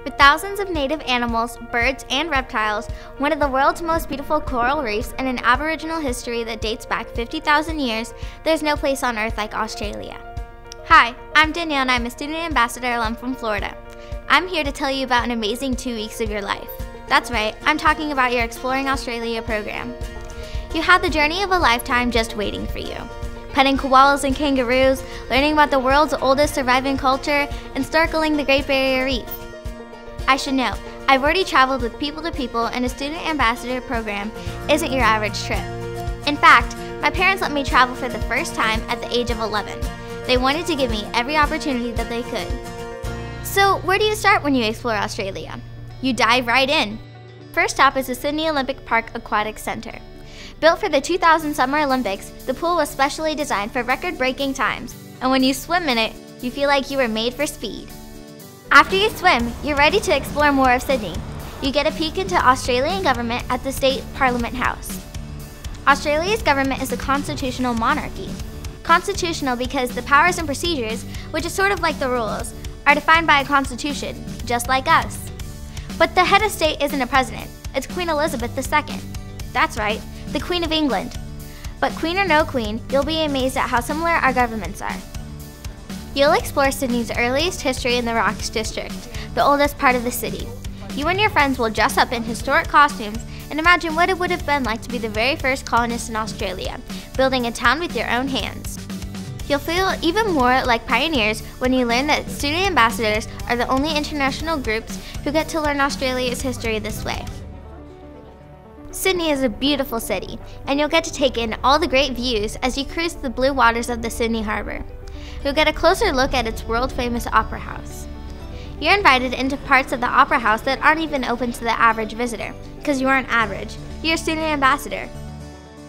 With thousands of native animals, birds, and reptiles, one of the world's most beautiful coral reefs, and an Aboriginal history that dates back 50,000 years, there's no place on Earth like Australia. Hi, I'm Danielle and I'm a student ambassador alum from Florida. I'm here to tell you about an amazing 2 weeks of your life. That's right, I'm talking about your Exploring Australia program. You have the journey of a lifetime just waiting for you. Petting koalas and kangaroos, learning about the world's oldest surviving culture, and snorkeling the Great Barrier Reef. I should note, I've already traveled with People to People, and a student ambassador program isn't your average trip. In fact, my parents let me travel for the first time at the age of 11. They wanted to give me every opportunity that they could. So where do you start when you explore Australia? You dive right in. First stop is the Sydney Olympic Park Aquatic Centre. Built for the 2000 Summer Olympics, the pool was specially designed for record-breaking times, and when you swim in it, you feel like you were made for speed. After you swim, you're ready to explore more of Sydney. You get a peek into Australian government at the State Parliament House. Australia's government is a constitutional monarchy. Constitutional because the powers and procedures, which is sort of like the rules, are defined by a constitution, just like us. But the head of state isn't a president, it's Queen Elizabeth II. That's right, the Queen of England. But queen or no queen, you'll be amazed at how similar our governments are. You'll explore Sydney's earliest history in the Rocks District, the oldest part of the city. You and your friends will dress up in historic costumes and imagine what it would have been like to be the very first colonists in Australia, building a town with your own hands. You'll feel even more like pioneers when you learn that student ambassadors are the only international groups who get to learn Australia's history this way. Sydney is a beautiful city, and you'll get to take in all the great views as you cruise the blue waters of the Sydney Harbour. You'll get a closer look at its world-famous Opera House. You're invited into parts of the Opera House that aren't even open to the average visitor, because you aren't average, you're a student ambassador.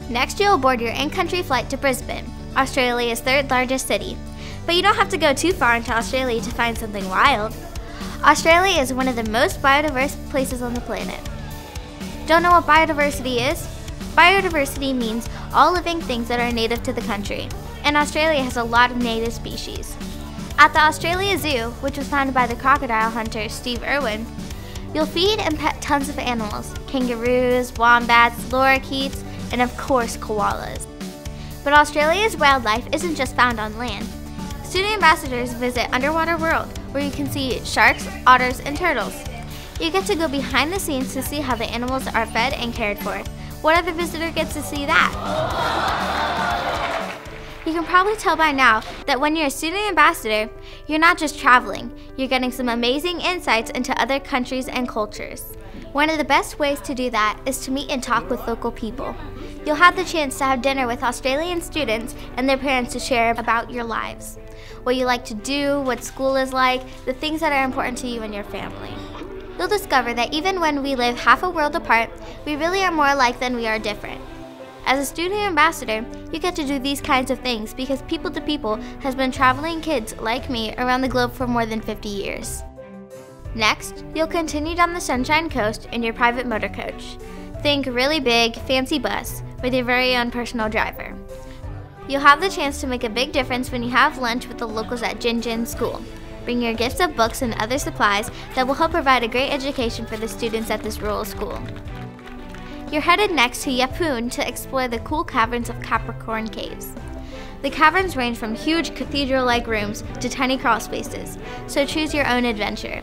Next, you'll board your in-country flight to Brisbane, Australia's third largest city. But you don't have to go too far into Australia to find something wild. Australia is one of the most biodiverse places on the planet. Don't know what biodiversity is? Biodiversity means all living things that are native to the country, and Australia has a lot of native species. At the Australia Zoo, which was founded by the crocodile hunter Steve Irwin, you'll feed and pet tons of animals: kangaroos, wombats, lorikeets, and of course koalas. But Australia's wildlife isn't just found on land. Student ambassadors visit Underwater World, where you can see sharks, otters, and turtles. You get to go behind the scenes to see how the animals are fed and cared for. What other visitor gets to see that? You can probably tell by now that when you're a student ambassador, you're not just traveling, you're getting some amazing insights into other countries and cultures. One of the best ways to do that is to meet and talk with local people. You'll have the chance to have dinner with Australian students and their parents to share about your lives, what you like to do, what school is like, the things that are important to you and your family. You'll discover that even when we live half a world apart, we really are more alike than we are different. As a student ambassador, you get to do these kinds of things because People to People has been traveling kids like me around the globe for more than 50 years. Next, you'll continue down the Sunshine Coast in your private motor coach. Think really big, fancy bus with your very own personal driver. You'll have the chance to make a big difference when you have lunch with the locals at Gin Gin School. Bring your gifts of books and other supplies that will help provide a great education for the students at this rural school. You're headed next to Yeppoon to explore the cool caverns of Capricorn Caves. The caverns range from huge cathedral-like rooms to tiny crawl spaces, so choose your own adventure.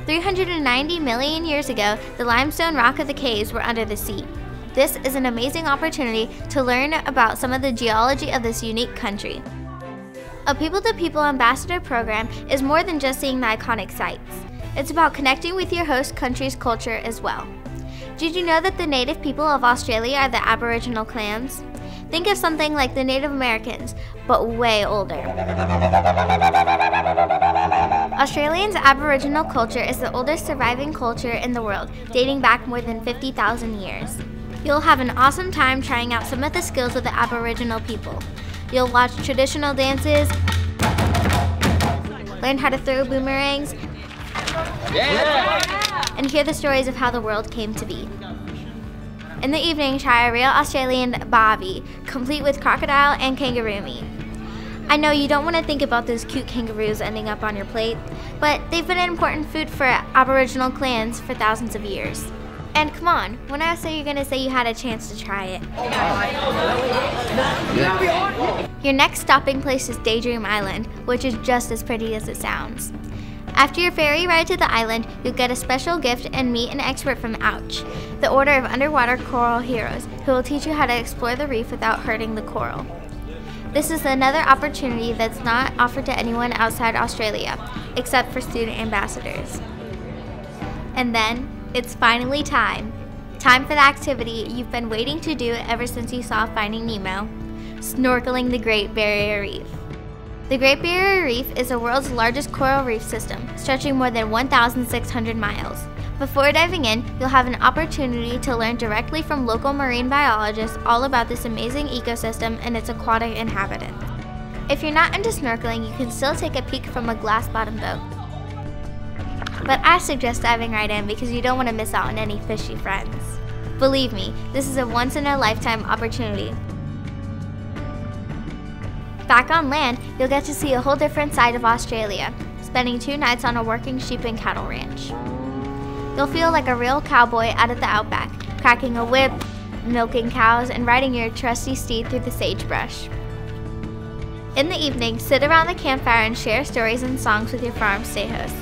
390 million years ago, the limestone rock of the caves were under the sea. This is an amazing opportunity to learn about some of the geology of this unique country. A People to People ambassador program is more than just seeing the iconic sights. It's about connecting with your host country's culture as well. Did you know that the native people of Australia are the Aboriginal clans? Think of something like the Native Americans, but way older. Australians' Aboriginal culture is the oldest surviving culture in the world, dating back more than 50,000 years. You'll have an awesome time trying out some of the skills of the Aboriginal people. You'll watch traditional dances, learn how to throw boomerangs, and hear the stories of how the world came to be. In the evening, try a real Australian barbie, complete with crocodile and kangaroo meat. I know you don't want to think about those cute kangaroos ending up on your plate, but they've been an important food for Aboriginal clans for thousands of years. And come on, when I say you're going to say you had a chance to try it. Your next stopping place is Daydream Island, which is just as pretty as it sounds. After your ferry ride to the island, you'll get a special gift and meet an expert from OUCH, the Order of Underwater Coral Heroes, who will teach you how to explore the reef without hurting the coral. This is another opportunity that's not offered to anyone outside Australia, except for student ambassadors. And then, it's finally time. Time for the activity you've been waiting to do ever since you saw Finding Nemo, snorkeling the Great Barrier Reef. The Great Barrier Reef is the world's largest coral reef system, stretching more than 1,600 miles. Before diving in, you'll have an opportunity to learn directly from local marine biologists all about this amazing ecosystem and its aquatic inhabitants. If you're not into snorkeling, you can still take a peek from a glass-bottom boat. But I suggest diving right in because you don't want to miss out on any fishy friends. Believe me, this is a once-in-a-lifetime opportunity. Back on land, you'll get to see a whole different side of Australia, spending 2 nights on a working sheep and cattle ranch. You'll feel like a real cowboy out at the outback, cracking a whip, milking cows, and riding your trusty steed through the sagebrush. In the evening, sit around the campfire and share stories and songs with your farm stay hosts.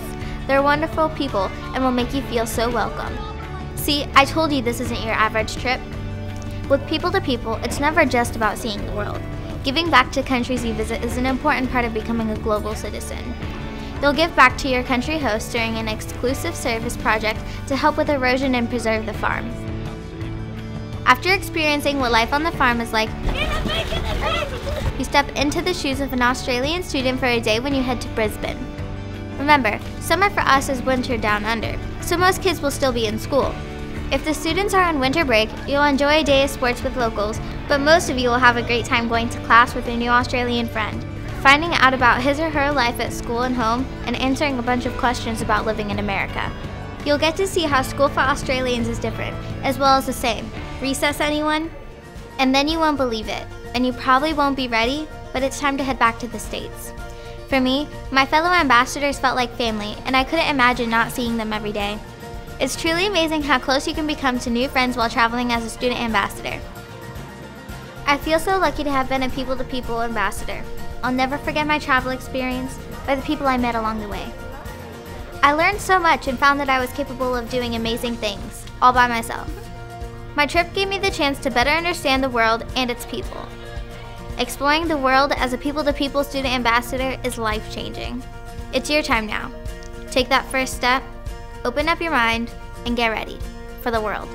They're wonderful people and will make you feel so welcome. See, I told you this isn't your average trip. With People to People, it's never just about seeing the world. Giving back to countries you visit is an important part of becoming a global citizen. You'll give back to your country host during an exclusive service project to help with erosion and preserve the farm. After experiencing what life on the farm is like, you step into the shoes of an Australian student for a day when you head to Brisbane. Remember, summer for us is winter down under, so most kids will still be in school. If the students are on winter break, you'll enjoy a day of sports with locals, but most of you will have a great time going to class with your new Australian friend, finding out about his or her life at school and home, and answering a bunch of questions about living in America. You'll get to see how school for Australians is different, as well as the same. Recess, anyone? And then you won't believe it, and you probably won't be ready, but it's time to head back to the States. For me, my fellow ambassadors felt like family, and I couldn't imagine not seeing them every day. It's truly amazing how close you can become to new friends while traveling as a student ambassador. I feel so lucky to have been a People to People ambassador. I'll never forget my travel experience or the people I met along the way. I learned so much and found that I was capable of doing amazing things, all by myself. My trip gave me the chance to better understand the world and its people. Exploring the world as a People to People student ambassador is life-changing. It's your time now. Take that first step, open up your mind, and get ready for the world.